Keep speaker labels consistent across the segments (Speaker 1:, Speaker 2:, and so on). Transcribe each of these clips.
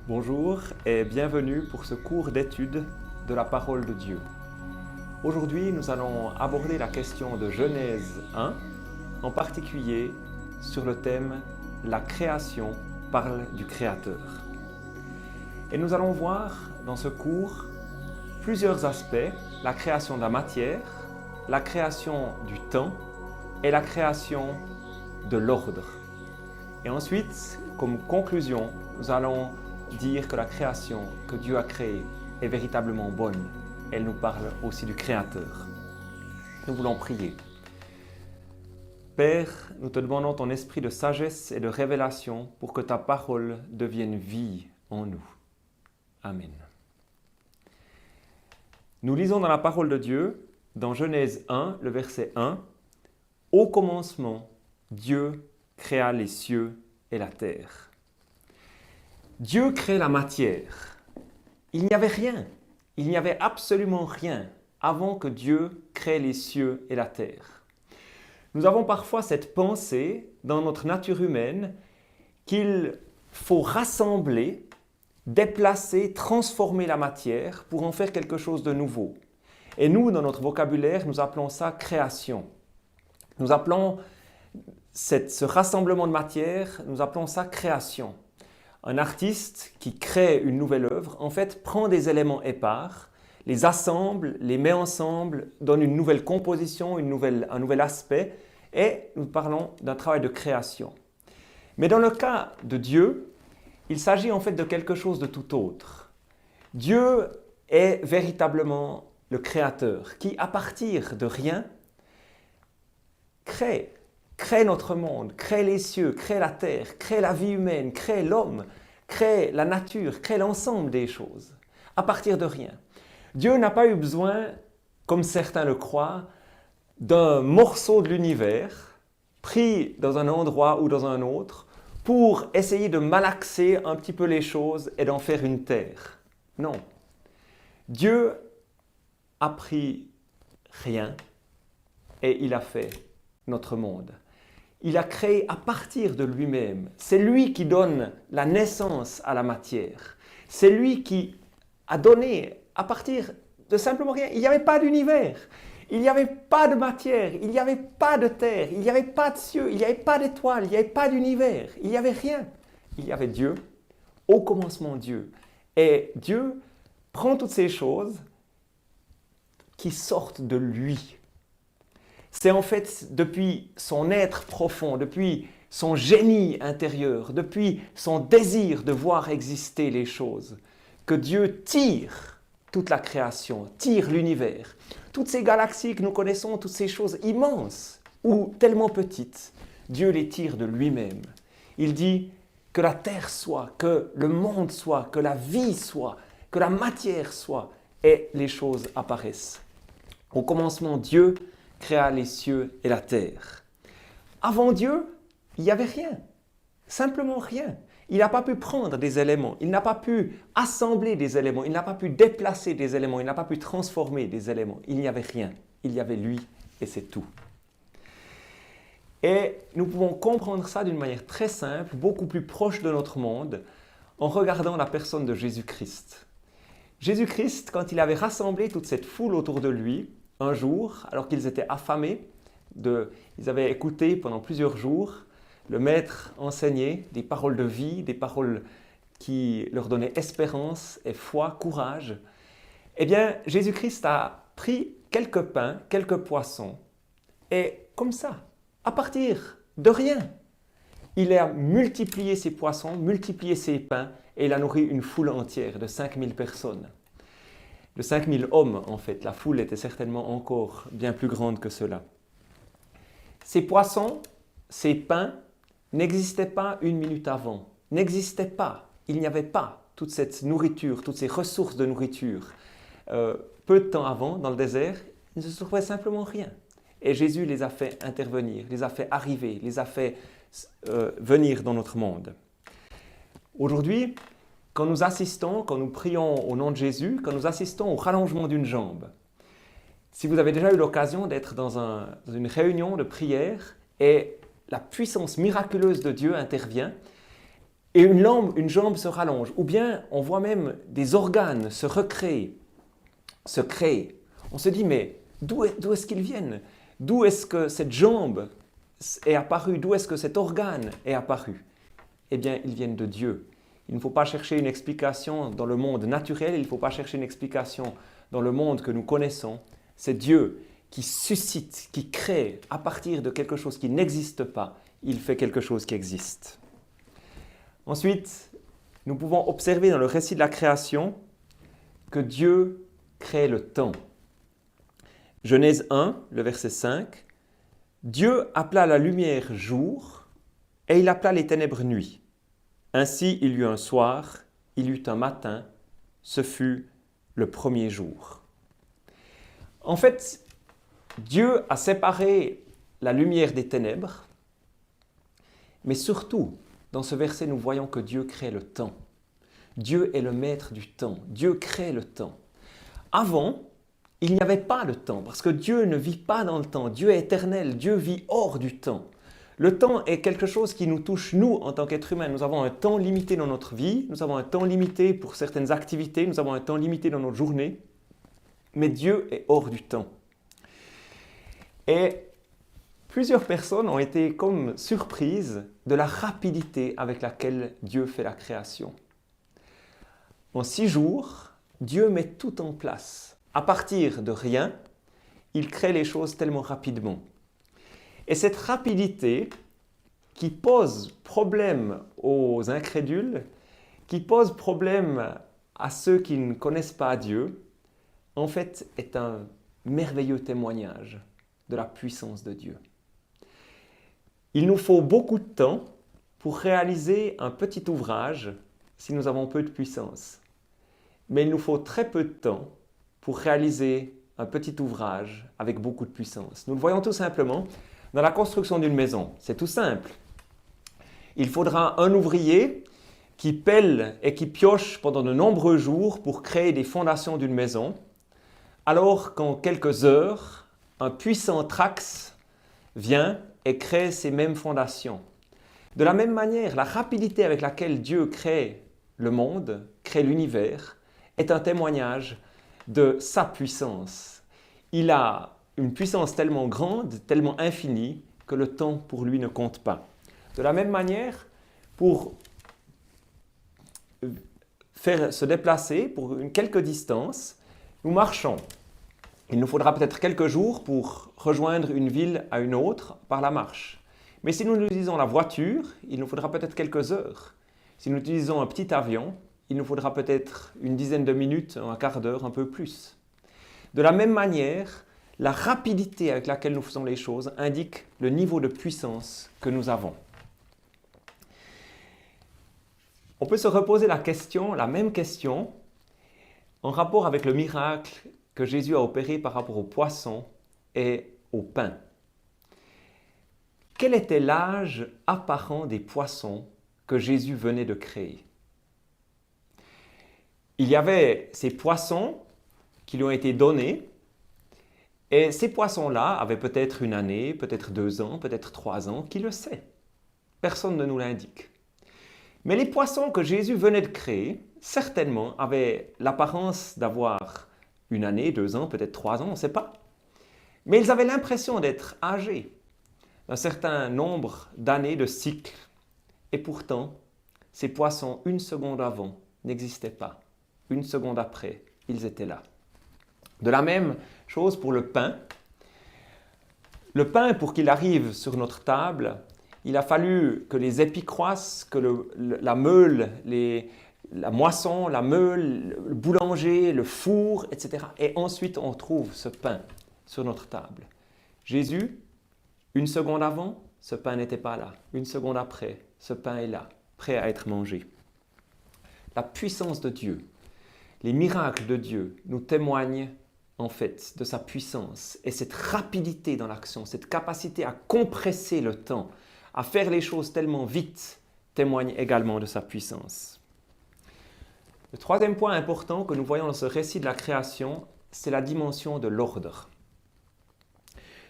Speaker 1: Bonjour et bienvenue pour ce cours d'étude de la parole de Dieu. Aujourd'hui, nous allons aborder la question de Genèse 1, en particulier sur le thème « La création parle du Créateur ». Et nous allons voir dans ce cours plusieurs aspects, la création de la matière, la création du temps et la création de l'ordre. Et ensuite, comme conclusion, nous allons dire que la création que Dieu a créée est véritablement bonne. Elle nous parle aussi du Créateur. Nous voulons prier. Père, nous te demandons ton esprit de sagesse et de révélation pour que ta parole devienne vie en nous. Amen. Nous lisons dans la parole de Dieu, dans Genèse 1, le verset 1, « Au commencement, Dieu créa les cieux et la terre. » Dieu crée la matière. Il n'y avait rien, il n'y avait absolument rien avant que Dieu crée les cieux et la terre. Nous avons parfois cette pensée dans notre nature humaine qu'il faut rassembler, déplacer, transformer la matière pour en faire quelque chose de nouveau. Et nous, dans notre vocabulaire, nous appelons ça création. Nous appelons ce rassemblement de matière, nous appelons ça création. Un artiste qui crée une nouvelle œuvre, en fait, prend des éléments épars, les assemble, les met ensemble, donne une nouvelle composition, un nouvel aspect, et nous parlons d'un travail de création. Mais dans le cas de Dieu, il s'agit en fait de quelque chose de tout autre. Dieu est véritablement le Créateur qui, à partir de rien, crée notre monde, crée les cieux, crée la terre, crée la vie humaine, crée l'homme, crée la nature, crée l'ensemble des choses, à partir de rien. Dieu n'a pas eu besoin, comme certains le croient, d'un morceau de l'univers pris dans un endroit ou dans un autre pour essayer de malaxer un petit peu les choses et d'en faire une terre. Non. Dieu a pris rien et il a fait notre monde. Il a créé à partir de lui-même. C'est lui qui donne la naissance à la matière. C'est lui qui a donné à partir de simplement rien. Il n'y avait pas d'univers, il n'y avait pas de matière, il n'y avait pas de terre, il n'y avait pas de cieux, il n'y avait pas d'étoiles, il n'y avait pas d'univers, il n'y avait rien. Il y avait Dieu, au commencement Dieu. Et Dieu prend toutes ces choses qui sortent de lui. C'est en fait depuis son être profond, depuis son génie intérieur, depuis son désir de voir exister les choses, que Dieu tire toute la création, tire l'univers. Toutes ces galaxies que nous connaissons, toutes ces choses immenses ou tellement petites, Dieu les tire de lui-même. Il dit que la terre soit, que le monde soit, que la vie soit, que la matière soit, et les choses apparaissent. Au commencement, Dieu créa les cieux et la terre. Avant Dieu, il n'y avait rien, simplement rien. Il n'a pas pu prendre des éléments, il n'a pas pu assembler des éléments, il n'a pas pu déplacer des éléments, il n'a pas pu transformer des éléments. Il n'y avait rien, il y avait lui et c'est tout. Et nous pouvons comprendre ça d'une manière très simple, beaucoup plus proche de notre monde, en regardant la personne de Jésus-Christ. Jésus-Christ, quand il avait rassemblé toute cette foule autour de lui, un jour, alors qu'ils étaient affamés, ils avaient écouté pendant plusieurs jours le Maître enseigner des paroles de vie, des paroles qui leur donnaient espérance et foi, courage. Eh bien, Jésus-Christ a pris quelques pains, quelques poissons, et comme ça, à partir de rien, il a multiplié ses poissons, multiplié ses pains, et il a nourri une foule entière de 5000 personnes. De 5000 hommes, en fait. La foule était certainement encore bien plus grande que cela. Ces poissons, ces pains, n'existaient pas une minute avant. N'existaient pas. Il n'y avait pas toute cette nourriture, toutes ces ressources de nourriture. Peu de temps avant, dans le désert, il ne se trouvait simplement rien. Et Jésus les a fait intervenir, les a fait arriver, les a fait venir dans notre monde. Aujourd'hui, quand nous prions au nom de Jésus, quand nous assistons au rallongement d'une jambe, si vous avez déjà eu l'occasion d'être dans une réunion de prière et la puissance miraculeuse de Dieu intervient, et une jambe se rallonge. Ou bien on voit même des organes se recréer, se créer. On se dit, mais d'où est-ce qu'ils viennent? D'où est-ce que cette jambe est apparue? D'où est-ce que cet organe est apparu? Eh bien, ils viennent de Dieu. Il ne faut pas chercher une explication dans le monde naturel, il ne faut pas chercher une explication dans le monde que nous connaissons. C'est Dieu qui suscite, qui crée à partir de quelque chose qui n'existe pas. Il fait quelque chose qui existe. Ensuite, nous pouvons observer dans le récit de la création que Dieu crée le temps. Genèse 1, le verset 5. Dieu appela la lumière jour et il appela les ténèbres nuit. Ainsi il y eut un soir, il y eut un matin, ce fut le premier jour. En fait, Dieu a séparé la lumière des ténèbres, mais surtout, dans ce verset, nous voyons que Dieu crée le temps. Dieu est le maître du temps. Dieu crée le temps. Avant, il n'y avait pas de temps, parce que Dieu ne vit pas dans le temps. Dieu est éternel. Dieu vit hors du temps. Le temps est quelque chose qui nous touche, nous, en tant qu'êtres humains. Nous avons un temps limité dans notre vie, nous avons un temps limité pour certaines activités, nous avons un temps limité dans notre journée, mais Dieu est hors du temps. Et plusieurs personnes ont été comme surprises de la rapidité avec laquelle Dieu fait la création. En 6 jours, Dieu met tout en place. À partir de rien, il crée les choses tellement rapidement. Et cette rapidité qui pose problème aux incrédules, qui pose problème à ceux qui ne connaissent pas Dieu, en fait est un merveilleux témoignage de la puissance de Dieu. Il nous faut beaucoup de temps pour réaliser un petit ouvrage si nous avons peu de puissance. Mais il nous faut très peu de temps pour réaliser un petit ouvrage avec beaucoup de puissance. Nous le voyons tout simplement dans la construction d'une maison. C'est tout simple. Il faudra un ouvrier qui pèle et qui pioche pendant de nombreux jours pour créer des fondations d'une maison, alors qu'en quelques heures, un puissant Trax vient et crée ces mêmes fondations. De la même manière, la rapidité avec laquelle Dieu crée le monde, crée l'univers, est un témoignage de sa puissance. Il a une puissance tellement grande, tellement infinie, que le temps pour lui ne compte pas. De la même manière, pour faire se déplacer pour quelques distances, nous marchons. Il nous faudra peut-être quelques jours pour rejoindre une ville à une autre par la marche. Mais si nous utilisons la voiture, il nous faudra peut-être quelques heures. Si nous utilisons un petit avion, il nous faudra peut-être une dizaine de minutes, un quart d'heure, un peu plus. De la même manière, la rapidité avec laquelle nous faisons les choses indique le niveau de puissance que nous avons. On peut se reposer la même question, en rapport avec le miracle que Jésus a opéré par rapport aux poissons et au pain. Quel était l'âge apparent des poissons que Jésus venait de créer? Il y avait ces poissons qui lui ont été donnés, et ces poissons-là avaient peut-être 1 année, peut-être 2 ans, peut-être 3 ans, qui le sait? Personne ne nous l'indique. Mais les poissons que Jésus venait de créer, certainement, avaient l'apparence d'avoir 1 année, 2 ans, peut-être 3 ans, on ne sait pas. Mais ils avaient l'impression d'être âgés, d'un certain nombre d'années de cycle. Et pourtant, ces poissons, 1 seconde avant, n'existaient pas. 1 seconde après, ils étaient là. De la même chose pour le pain. Le pain, pour qu'il arrive sur notre table, il a fallu que les épis croissent, que la meule, la moisson, la meule, le boulanger, le four, etc. Et ensuite, on trouve ce pain sur notre table. Jésus, 1 seconde avant, ce pain n'était pas là. 1 seconde après, ce pain est là, prêt à être mangé. La puissance de Dieu, les miracles de Dieu nous témoignent en fait de sa puissance et cette rapidité dans l'action, cette capacité à compresser le temps, à faire les choses tellement vite, témoigne également de sa puissance. Le troisième point important que nous voyons dans ce récit de la création, c'est la dimension de l'ordre.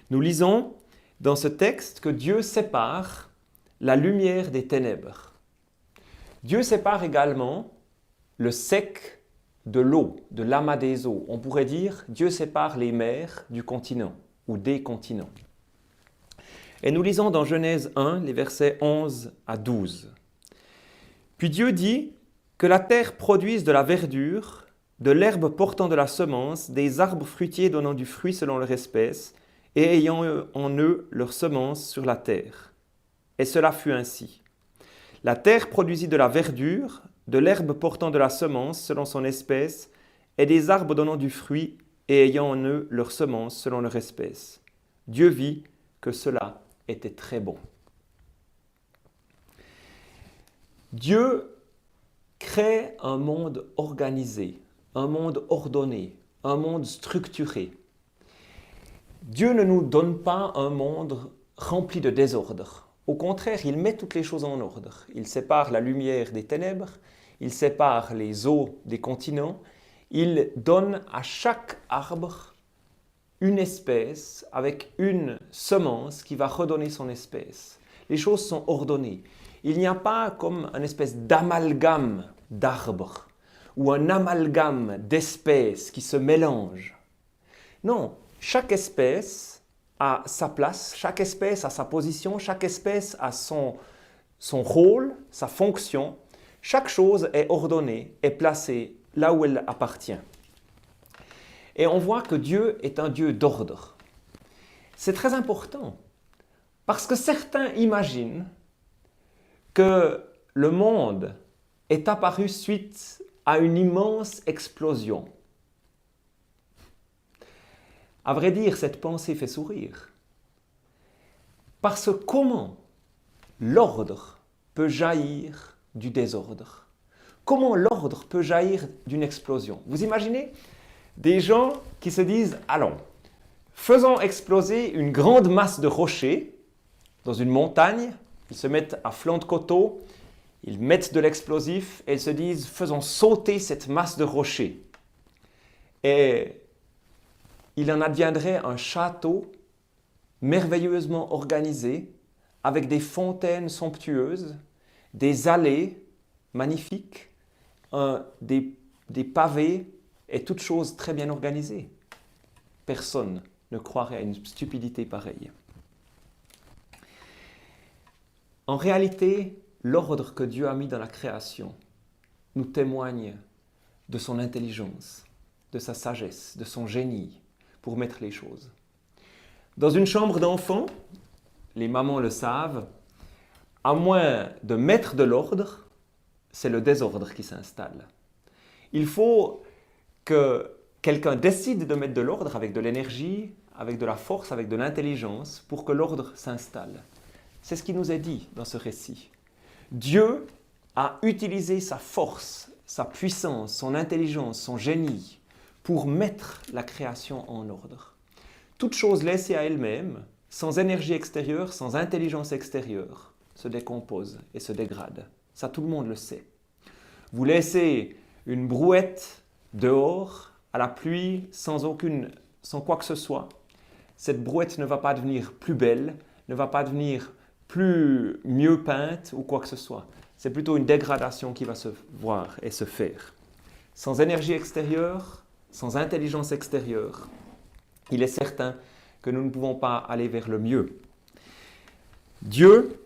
Speaker 1: Nous lisons dans ce texte que Dieu sépare la lumière des ténèbres. Dieu sépare également le sec de l'eau, de l'amas des eaux. On pourrait dire Dieu sépare les mers du continent ou des continents. Et nous lisons dans Genèse 1, les versets 11 à 12. Puis Dieu dit que la terre produise de la verdure, de l'herbe portant de la semence, des arbres fruitiers donnant du fruit selon leur espèce, et ayant en eux leur semence sur la terre. Et cela fut ainsi. La terre produisit de la verdure, de l'herbe portant de la semence selon son espèce, et des arbres donnant du fruit, et ayant en eux leur semence selon leur espèce. Dieu vit que cela était très bon. Dieu crée un monde organisé, un monde ordonné, un monde structuré. Dieu ne nous donne pas un monde rempli de désordre. Au contraire, il met toutes les choses en ordre. Il sépare la lumière des ténèbres, il sépare les eaux des continents, il donne à chaque arbre une espèce avec une semence qui va redonner son espèce. Les choses sont ordonnées. Il n'y a pas comme une espèce d'amalgame d'arbres ou un amalgame d'espèces qui se mélangent. Non, chaque espèce a sa place, chaque espèce a sa position, chaque espèce a son rôle, sa fonction. Chaque chose est ordonnée, est placée là où elle appartient. Et on voit que Dieu est un Dieu d'ordre. C'est très important parce que certains imaginent que le monde est apparu suite à une immense explosion. À vrai dire, cette pensée fait sourire. Parce que comment l'ordre peut jaillir du désordre? Comment l'ordre peut jaillir d'une explosion? Vous imaginez des gens qui se disent « Allons, faisons exploser une grande masse de rochers dans une montagne. » Ils se mettent à flanc de coteau, ils mettent de l'explosif et ils se disent « Faisons sauter cette masse de rochers. » Et il en adviendrait un château merveilleusement organisé avec des fontaines somptueuses, des allées magnifiques, des pavés et toutes choses très bien organisées. Personne ne croirait à une stupidité pareille. En réalité, l'ordre que Dieu a mis dans la création nous témoigne de son intelligence, de sa sagesse, de son génie pour mettre les choses. Dans une chambre d'enfant, les mamans le savent, à moins de mettre de l'ordre, c'est le désordre qui s'installe. Il faut que quelqu'un décide de mettre de l'ordre avec de l'énergie, avec de la force, avec de l'intelligence pour que l'ordre s'installe. C'est ce qui nous est dit dans ce récit. Dieu a utilisé sa force, sa puissance, son intelligence, son génie pour mettre la création en ordre. Toute chose laissée à elle-même, sans énergie extérieure, sans intelligence extérieure, se décompose et se dégrade. Ça, tout le monde le sait. Vous laissez une brouette dehors, à la pluie, sans quoi que ce soit. Cette brouette ne va pas devenir plus belle, ne va pas devenir mieux peinte ou quoi que ce soit. C'est plutôt une dégradation qui va se voir et se faire. Sans énergie extérieure, sans intelligence extérieure, il est certain que nous ne pouvons pas aller vers le mieux. Dieu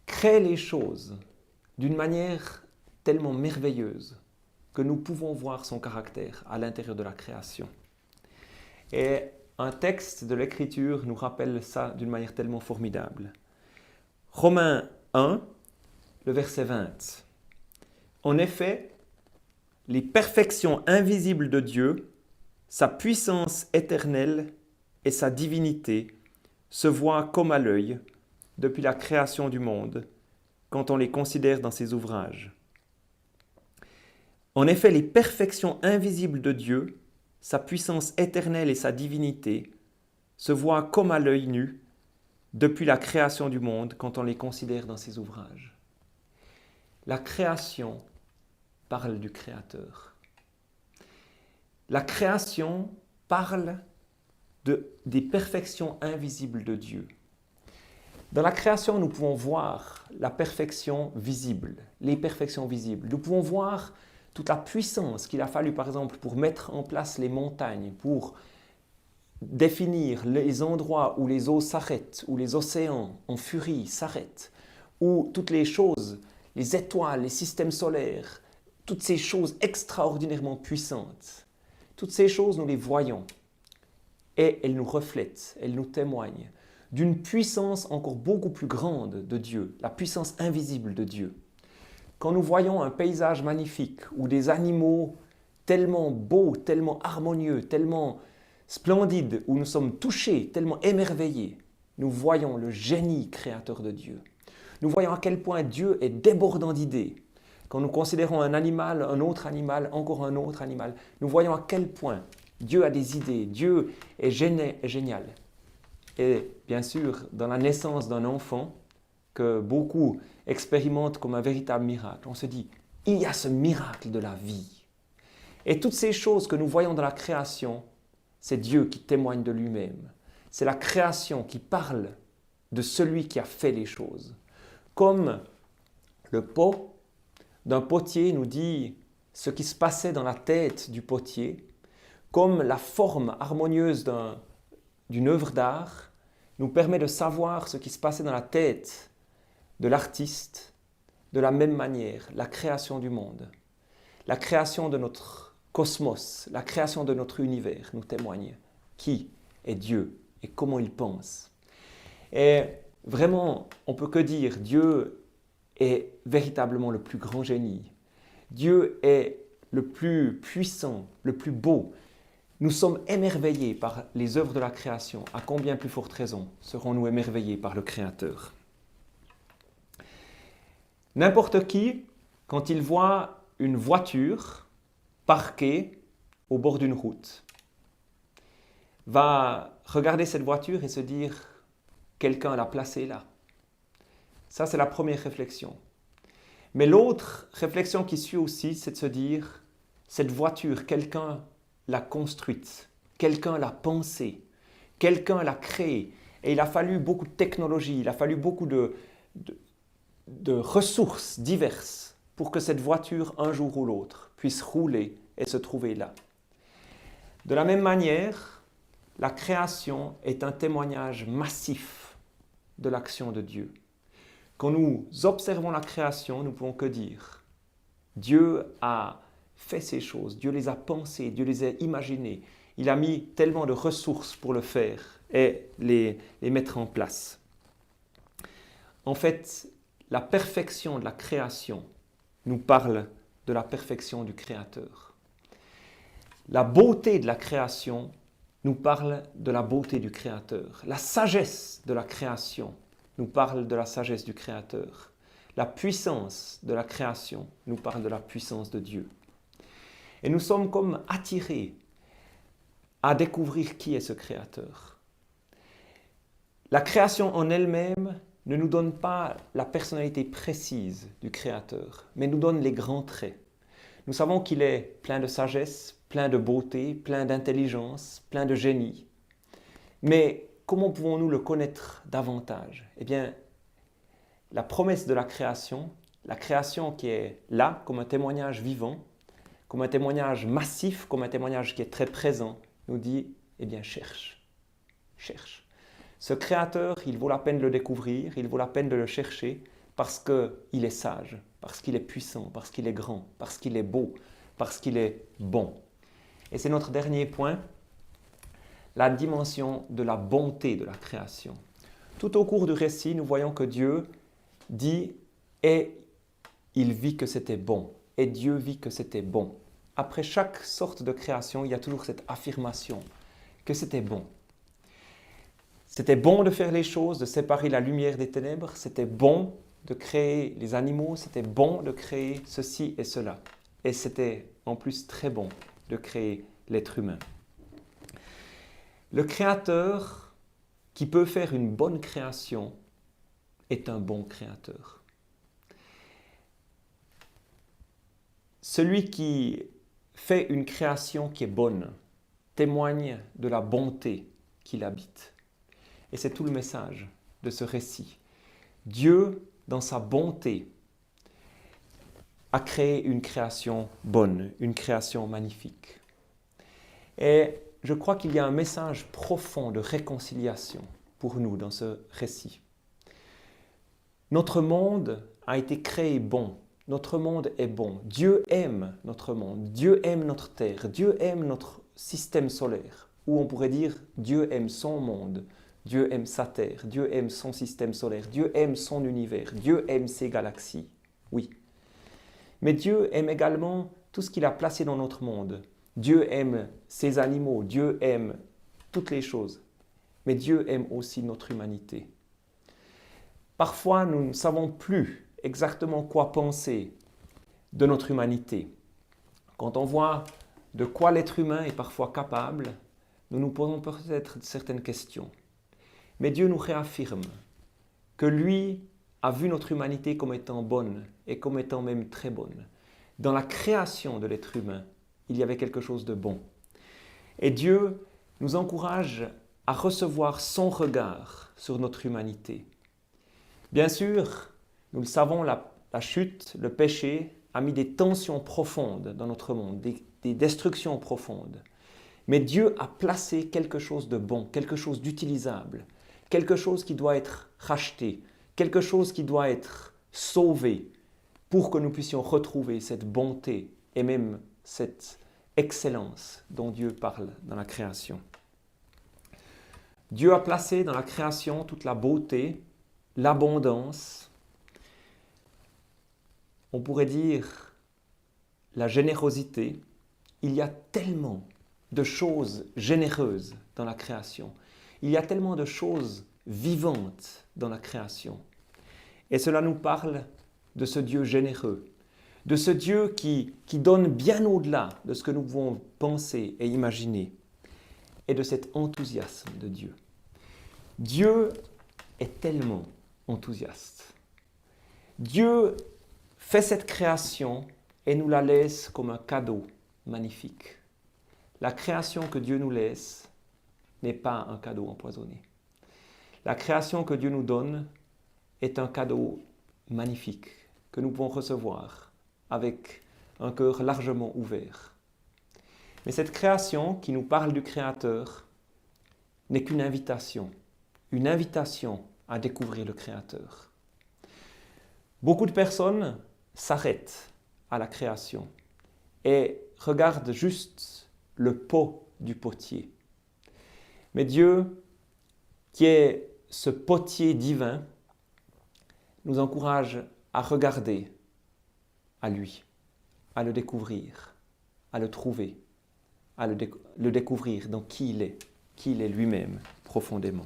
Speaker 1: crée les choses d'une manière tellement merveilleuse que nous pouvons voir son caractère à l'intérieur de la création. Et un texte de l'Écriture nous rappelle ça d'une manière tellement formidable. Romains 1, le verset 20. En effet, les perfections invisibles de Dieu, sa puissance éternelle et sa divinité se voient comme à l'œil depuis la création du monde quand on les considère dans ses ouvrages. En effet, les perfections invisibles de Dieu, sa puissance éternelle et sa divinité se voient comme à l'œil nu depuis la création du monde quand on les considère dans ses ouvrages. La création parle du Créateur. La création parle des perfections invisibles de Dieu. Dans la création, nous pouvons voir la perfection visible, les perfections visibles. Nous pouvons voir toute la puissance qu'il a fallu, par exemple, pour mettre en place les montagnes, pour définir les endroits où les eaux s'arrêtent, où les océans en furie s'arrêtent, où toutes les choses, les étoiles, les systèmes solaires, toutes ces choses extraordinairement puissantes, toutes ces choses, nous les voyons et elles nous reflètent, elles nous témoignent d'une puissance encore beaucoup plus grande de Dieu, la puissance invisible de Dieu. Quand nous voyons un paysage magnifique ou des animaux tellement beaux, tellement harmonieux, tellement splendides, où nous sommes touchés, tellement émerveillés, nous voyons le génie créateur de Dieu. Nous voyons à quel point Dieu est débordant d'idées. Quand nous considérons un animal, encore un autre animal, nous voyons à quel point Dieu a des idées, Dieu est génial. Et bien sûr, dans la naissance d'un enfant, que beaucoup expérimentent comme un véritable miracle, on se dit, il y a ce miracle de la vie. Et toutes ces choses que nous voyons dans la création, c'est Dieu qui témoigne de lui-même. C'est la création qui parle de celui qui a fait les choses. Comme le pot d'un potier nous dit ce qui se passait dans la tête du potier, comme la forme harmonieuse d'une œuvre d'art nous permet de savoir ce qui se passait dans la tête de l'artiste, de la même manière, la création du monde, la création de notre cosmos, la création de notre univers nous témoigne qui est Dieu et comment il pense. Et vraiment, on ne peut que dire, Dieu est véritablement le plus grand génie. Dieu est le plus puissant, le plus beau. Nous sommes émerveillés par les œuvres de la création. À combien plus forte raison serons-nous émerveillés par le Créateur? N'importe qui, quand il voit une voiture parquée au bord d'une route, va regarder cette voiture et se dire « quelqu'un l'a placée là ». Ça, c'est la première réflexion. Mais l'autre réflexion qui suit aussi, c'est de se dire « cette voiture, quelqu'un l'a construite, quelqu'un l'a pensée, quelqu'un l'a créée ». Et il a fallu beaucoup de technologie, il a fallu beaucoup de ressources diverses pour que cette voiture, un jour ou l'autre, puisse rouler et se trouver là. De la même manière, la création est un témoignage massif de l'action de Dieu. Quand nous observons la création, nous ne pouvons que dire Dieu a fait ces choses, Dieu les a pensées, Dieu les a imaginées. Il a mis tellement de ressources pour le faire et les mettre en place. En fait, la perfection de la création nous parle de la perfection du Créateur. La beauté de la création nous parle de la beauté du Créateur. La sagesse de la création nous parle de la sagesse du Créateur. La puissance de la création nous parle de la puissance de Dieu. Et nous sommes comme attirés à découvrir qui est ce Créateur. La création en elle-même ne nous donne pas la personnalité précise du Créateur, mais nous donne les grands traits. Nous savons qu'il est plein de sagesse, plein de beauté, plein d'intelligence, plein de génie. Mais comment pouvons-nous le connaître davantage? Eh bien, la promesse de la création qui est là comme un témoignage vivant, comme un témoignage massif, comme un témoignage qui est très présent, nous dit, eh bien, cherche, cherche. Ce Créateur, il vaut la peine de le découvrir, il vaut la peine de le chercher parce qu'il est sage, parce qu'il est puissant, parce qu'il est grand, parce qu'il est beau, parce qu'il est bon. Et c'est notre dernier point, la dimension de la bonté de la création. Tout au cours du récit, nous voyons que Dieu dit « et il vit que c'était bon ». Et Dieu vit que c'était bon. Après chaque sorte de création, il y a toujours cette affirmation que c'était bon. C'était bon de faire les choses, de séparer la lumière des ténèbres. C'était bon de créer les animaux. C'était bon de créer ceci et cela. Et c'était en plus très bon de créer l'être humain. Le Créateur qui peut faire une bonne création est un bon Créateur. Celui qui fait une création qui est bonne témoigne de la bonté qu'il habite. Et c'est tout le message de ce récit. Dieu, dans sa bonté, a créé une création bonne, une création magnifique. Et je crois qu'il y a un message profond de réconciliation pour nous dans ce récit. Notre monde a été créé bon. Notre monde est bon. Dieu aime notre monde. Dieu aime notre terre. Dieu aime notre système solaire. Ou on pourrait dire Dieu aime son monde. Dieu aime sa terre. Dieu aime son système solaire. Dieu aime son univers. Dieu aime ses galaxies. Oui. Mais Dieu aime également tout ce qu'il a placé dans notre monde. Dieu aime ses animaux. Dieu aime toutes les choses. Mais Dieu aime aussi notre humanité. Parfois, nous ne savons plus exactement quoi penser de notre humanité. Quand on voit de quoi l'être humain est parfois capable, nous nous posons peut-être certaines questions. Mais Dieu nous réaffirme que lui a vu notre humanité comme étant bonne et comme étant même très bonne. Dans la création de l'être humain, il y avait quelque chose de bon. Et Dieu nous encourage à recevoir son regard sur notre humanité. Bien sûr, nous le savons, la chute, le péché a mis des tensions profondes dans notre monde, des destructions profondes. Mais Dieu a placé quelque chose de bon, quelque chose d'utilisable, quelque chose qui doit être racheté, quelque chose qui doit être sauvé pour que nous puissions retrouver cette bonté et même cette excellence dont Dieu parle dans la création. Dieu a placé dans la création toute la beauté, l'abondance, on pourrait dire la générosité. Il y a tellement de choses généreuses dans la création. Il y a tellement de choses vivantes dans la création. Et cela nous parle de ce Dieu généreux, de ce Dieu qui donne bien au-delà de ce que nous pouvons penser et imaginer, et de cet enthousiasme de Dieu. Dieu est tellement enthousiaste. Dieu fait cette création et nous la laisse comme un cadeau magnifique. La création que Dieu nous laisse n'est pas un cadeau empoisonné. La création que Dieu nous donne est un cadeau magnifique que nous pouvons recevoir avec un cœur largement ouvert. Mais cette création qui nous parle du Créateur n'est qu'une invitation à découvrir le Créateur. Beaucoup de personnes s'arrêtent à la création et regardent juste le pot du potier. Mais Dieu, qui est ce potier divin, nous encourage à regarder à lui, à le découvrir, à le trouver, à le découvrir dans qui il est lui-même profondément.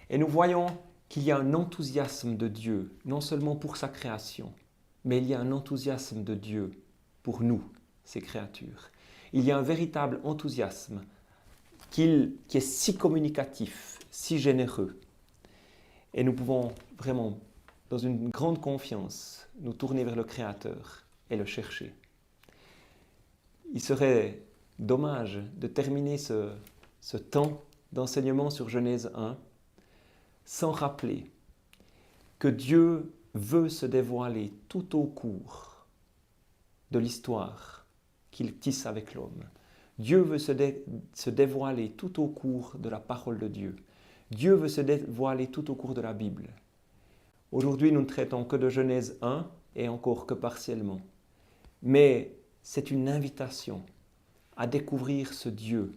Speaker 1: Et nous voyons qu'il y a un enthousiasme de Dieu, non seulement pour sa création, mais il y a un enthousiasme de Dieu pour nous, ses créatures. Il y a un véritable enthousiasme qui est si communicatif, si généreux. Et nous pouvons vraiment, dans une grande confiance, nous tourner vers le Créateur et le chercher. Il serait dommage de terminer ce temps d'enseignement sur Genèse 1 sans rappeler que Dieu veut se dévoiler tout au cours de l'histoire qu'il tisse avec l'homme. Dieu veut se dévoiler tout au cours de la parole de Dieu. Dieu veut se dévoiler tout au cours de la Bible. Aujourd'hui, nous ne traitons que de Genèse 1 et encore que partiellement. Mais c'est une invitation à découvrir ce Dieu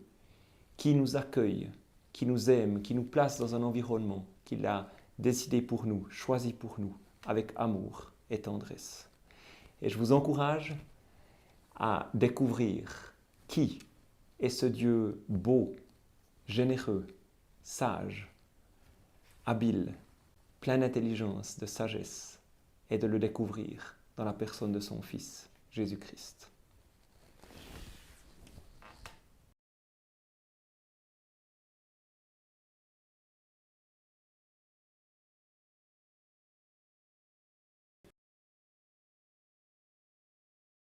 Speaker 1: qui nous accueille, qui nous aime, qui nous place dans un environnement qu'il a décidé pour nous, choisi pour nous, avec amour et tendresse. Et je vous encourage à découvrir qui est ce Dieu beau, généreux, sage, habile, plein d'intelligence, de sagesse, et de le découvrir dans la personne de son Fils, Jésus-Christ.